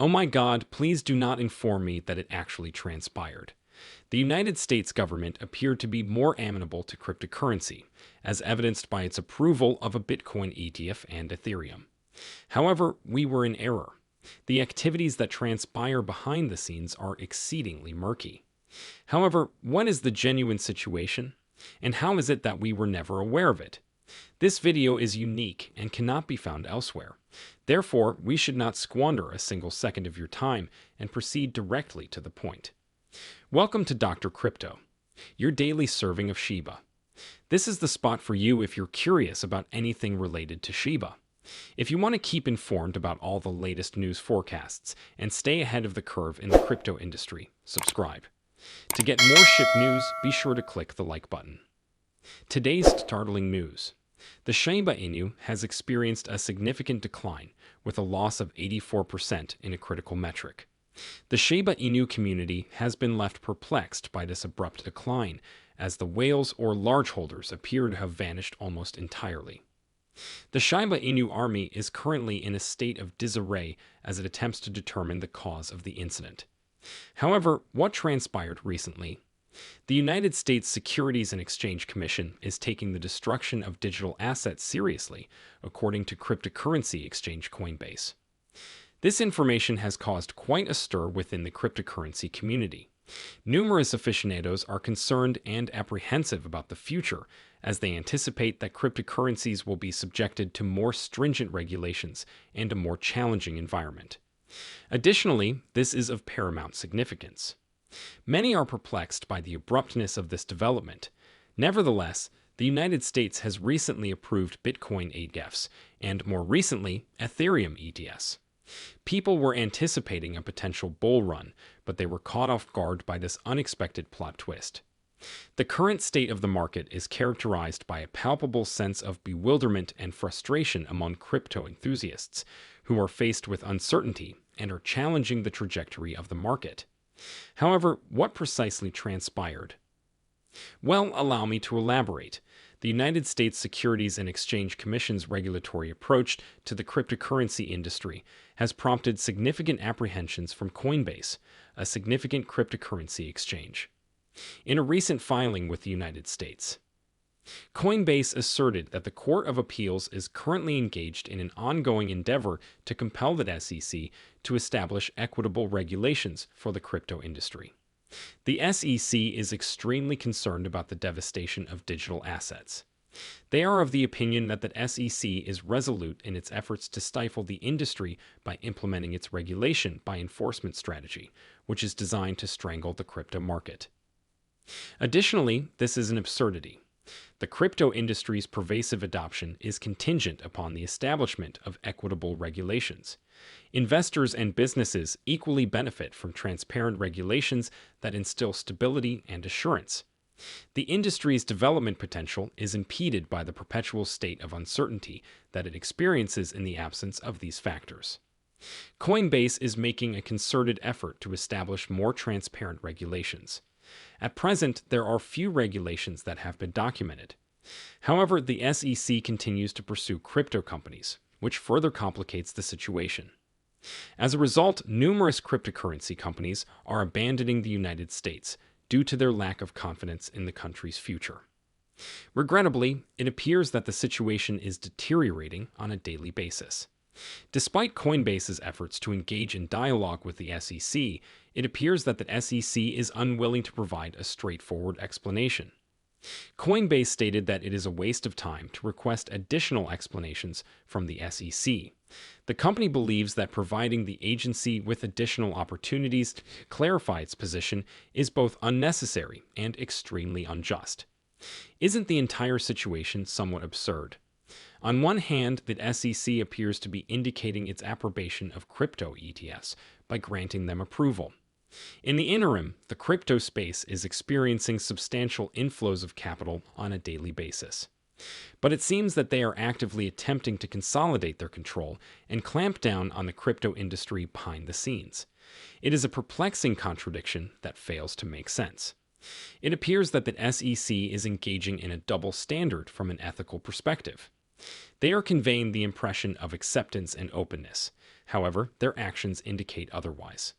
Oh my God, please do not inform me that it actually transpired. The United States government appeared to be more amenable to cryptocurrency, as evidenced by its approval of a Bitcoin ETF and Ethereum. However, we were in error. The activities that transpire behind the scenes are exceedingly murky. However, what is the genuine situation? And how is it that we were never aware of it? This video is unique and cannot be found elsewhere. Therefore, we should not squander a single second of your time and proceed directly to the point. Welcome to Dr. Crypto, your daily serving of Shiba. This is the spot for you if you're curious about anything related to Shiba. If you want to keep informed about all the latest news forecasts and stay ahead of the curve in the crypto industry, subscribe. To get more SHIB news, be sure to click the like button. Today's startling news. The Shiba Inu has experienced a significant decline, with a loss of 84% in a critical metric. The Shiba Inu community has been left perplexed by this abrupt decline, as the whales or large holders appear to have vanished almost entirely. The Shiba Inu army is currently in a state of disarray as it attempts to determine the cause of the incident. However, what transpired recently? The United States Securities and Exchange Commission is taking the destruction of digital assets seriously, according to cryptocurrency exchange Coinbase. This information has caused quite a stir within the cryptocurrency community. Numerous aficionados are concerned and apprehensive about the future, as they anticipate that cryptocurrencies will be subjected to more stringent regulations and a more challenging environment. Additionally, this is of paramount significance. Many are perplexed by the abruptness of this development. Nevertheless, the United States has recently approved Bitcoin ETFs and, more recently, Ethereum ETFs. People were anticipating a potential bull run, but they were caught off guard by this unexpected plot twist. The current state of the market is characterized by a palpable sense of bewilderment and frustration among crypto enthusiasts, who are faced with uncertainty and are challenging the trajectory of the market. However, what precisely transpired? Well, allow me to elaborate. The United States Securities and Exchange Commission's regulatory approach to the cryptocurrency industry has prompted significant apprehensions from Coinbase, a significant cryptocurrency exchange. In a recent filing with the United States, Coinbase asserted that the Court of Appeals is currently engaged in an ongoing endeavor to compel the SEC to establish equitable regulations for the crypto industry. The SEC is extremely concerned about the devastation of digital assets. They are of the opinion that the SEC is resolute in its efforts to stifle the industry by implementing its regulation by enforcement strategy, which is designed to strangle the crypto market. Additionally, this is an absurdity. The crypto industry's pervasive adoption is contingent upon the establishment of equitable regulations. Investors and businesses equally benefit from transparent regulations that instill stability and assurance. The industry's development potential is impeded by the perpetual state of uncertainty that it experiences in the absence of these factors. Coinbase is making a concerted effort to establish more transparent regulations. At present, there are few regulations that have been documented. However, the SEC continues to pursue crypto companies, which further complicates the situation. As a result, numerous cryptocurrency companies are abandoning the United States due to their lack of confidence in the country's future. Regrettably, it appears that the situation is deteriorating on a daily basis. Despite Coinbase's efforts to engage in dialogue with the SEC, it appears that the SEC is unwilling to provide a straightforward explanation. Coinbase stated that it is a waste of time to request additional explanations from the SEC. The company believes that providing the agency with additional opportunities to clarify its position is both unnecessary and extremely unjust. Isn't the entire situation somewhat absurd? On one hand, the SEC appears to be indicating its approbation of crypto ETFs by granting them approval. In the interim, the crypto space is experiencing substantial inflows of capital on a daily basis. But it seems that they are actively attempting to consolidate their control and clamp down on the crypto industry behind the scenes. It is a perplexing contradiction that fails to make sense. It appears that the SEC is engaging in a double standard from an ethical perspective. They are conveying the impression of acceptance and openness. However, their actions indicate otherwise.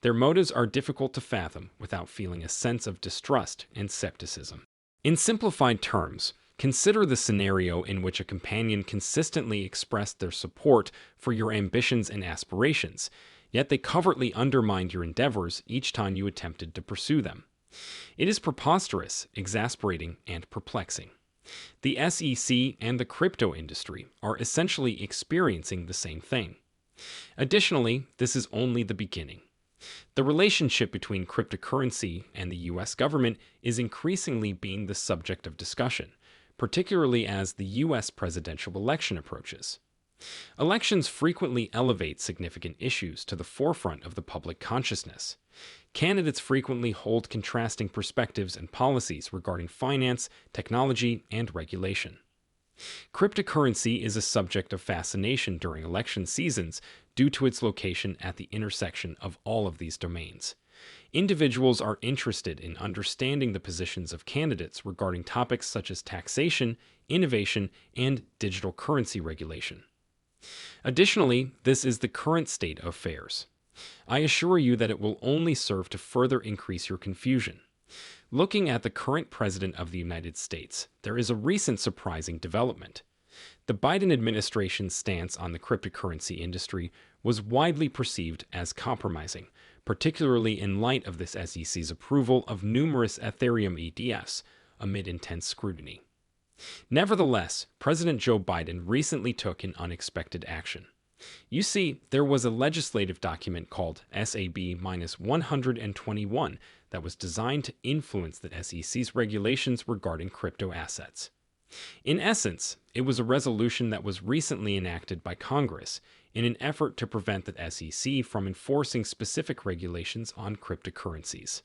Their motives are difficult to fathom without feeling a sense of distrust and skepticism. In simplified terms, consider the scenario in which a companion consistently expressed their support for your ambitions and aspirations, yet they covertly undermined your endeavors each time you attempted to pursue them. It is preposterous, exasperating, and perplexing. The SEC and the crypto industry are essentially experiencing the same thing. Additionally, this is only the beginning. The relationship between cryptocurrency and the US government is increasingly being the subject of discussion, particularly as the US presidential election approaches. Elections frequently elevate significant issues to the forefront of the public consciousness. Candidates frequently hold contrasting perspectives and policies regarding finance, technology, and regulation. Cryptocurrency is a subject of fascination during election seasons due to its location at the intersection of all of these domains. Individuals are interested in understanding the positions of candidates regarding topics such as taxation, innovation, and digital currency regulation. Additionally, this is the current state of affairs. I assure you that it will only serve to further increase your confusion. Looking at the current president of the United States, there is a recent surprising development. The Biden administration's stance on the cryptocurrency industry was widely perceived as compromising, particularly in light of this SEC's approval of numerous Ethereum ETFs amid intense scrutiny. Nevertheless, President Joe Biden recently took an unexpected action. You see, there was a legislative document called SAB-121 that was designed to influence the SEC's regulations regarding crypto assets. In essence, it was a resolution that was recently enacted by Congress in an effort to prevent the SEC from enforcing specific regulations on cryptocurrencies.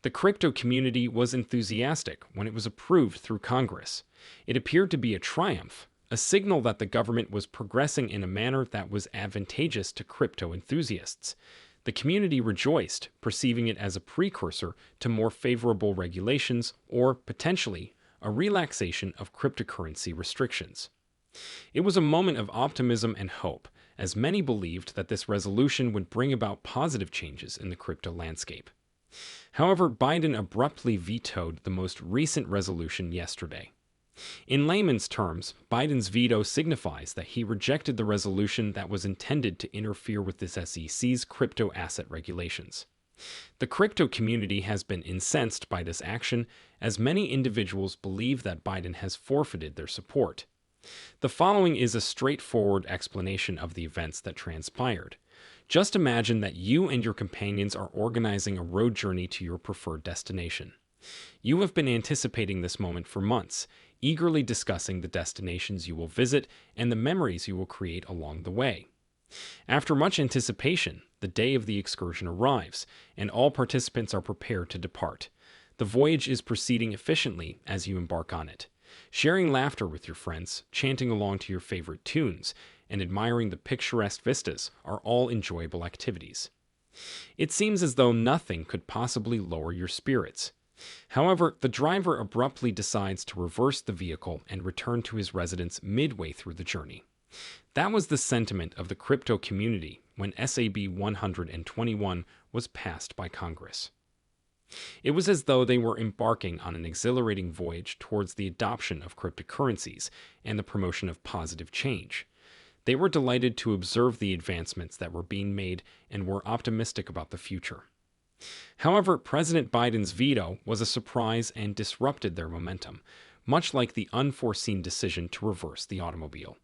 The crypto community was enthusiastic when it was approved through Congress. It appeared to be a triumph, a signal that the government was progressing in a manner that was advantageous to crypto enthusiasts. The community rejoiced, perceiving it as a precursor to more favorable regulations or, potentially, a relaxation of cryptocurrency restrictions. It was a moment of optimism and hope, as many believed that this resolution would bring about positive changes in the crypto landscape. However, Biden abruptly vetoed the most recent resolution yesterday. In layman's terms, Biden's veto signifies that he rejected the resolution that was intended to interfere with this SEC's crypto asset regulations. The crypto community has been incensed by this action, as many individuals believe that Biden has forfeited their support. The following is a straightforward explanation of the events that transpired. Just imagine that you and your companions are organizing a road journey to your preferred destination. You have been anticipating this moment for months, eagerly discussing the destinations you will visit and the memories you will create along the way. After much anticipation, the day of the excursion arrives, and all participants are prepared to depart. The voyage is proceeding efficiently as you embark on it, sharing laughter with your friends, chanting along to your favorite tunes, and admiring the picturesque vistas are all enjoyable activities. It seems as though nothing could possibly lower your spirits. However, the driver abruptly decides to reverse the vehicle and return to his residence midway through the journey. That was the sentiment of the crypto community when SAB 121 was passed by Congress. It was as though they were embarking on an exhilarating voyage towards the adoption of cryptocurrencies and the promotion of positive change. They were delighted to observe the advancements that were being made and were optimistic about the future. However, President Biden's veto was a surprise and disrupted their momentum, much like the unforeseen decision to reverse the automobile.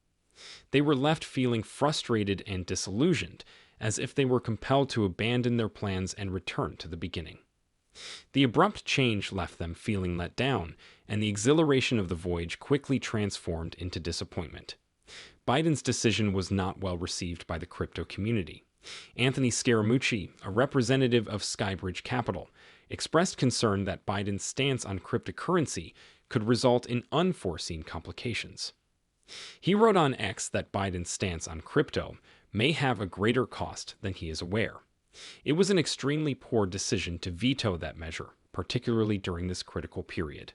They were left feeling frustrated and disillusioned, as if they were compelled to abandon their plans and return to the beginning. The abrupt change left them feeling let down, and the exhilaration of the voyage quickly transformed into disappointment. Biden's decision was not well received by the crypto community. Anthony Scaramucci, a representative of Skybridge Capital, expressed concern that Biden's stance on cryptocurrency could result in unforeseen complications. He wrote on X that Biden's stance on crypto may have a greater cost than he is aware. It was an extremely poor decision to veto that measure, particularly during this critical period.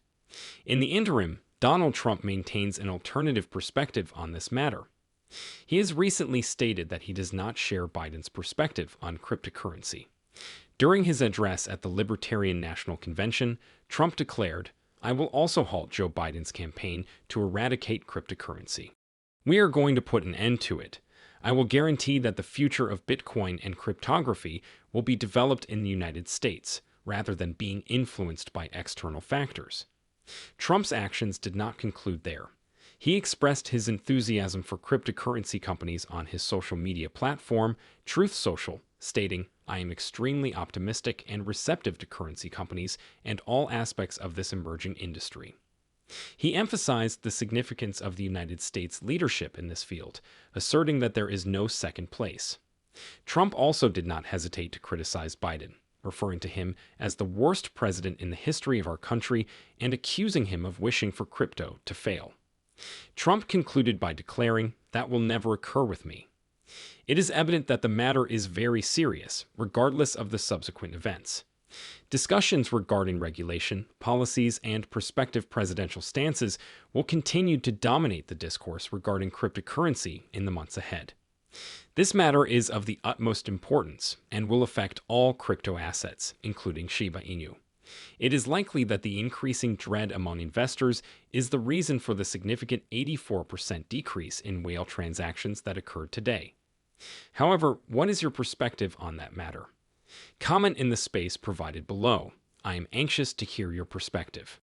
In the interim, Donald Trump maintains an alternative perspective on this matter. He has recently stated that he does not share Biden's perspective on cryptocurrency. During his address at the Libertarian National Convention, Trump declared, "I will also halt Joe Biden's campaign to eradicate cryptocurrency. We are going to put an end to it. I will guarantee that the future of Bitcoin and cryptography will be developed in the United States, rather than being influenced by external factors." Trump's actions did not conclude there. He expressed his enthusiasm for cryptocurrency companies on his social media platform, Truth Social, stating, "I am extremely optimistic and receptive to currency companies and all aspects of this emerging industry." He emphasized the significance of the United States' leadership in this field, asserting that there is no second place. Trump also did not hesitate to criticize Biden, referring to him as the worst president in the history of our country and accusing him of wishing for crypto to fail. Trump concluded by declaring, "That will never occur with me." It is evident that the matter is very serious, regardless of the subsequent events. Discussions regarding regulation, policies, and prospective presidential stances will continue to dominate the discourse regarding cryptocurrency in the months ahead. This matter is of the utmost importance and will affect all crypto assets, including Shiba Inu. It is likely that the increasing dread among investors is the reason for the significant 84% decrease in whale transactions that occurred today. However, what is your perspective on that matter? Comment in the space provided below. I am anxious to hear your perspective.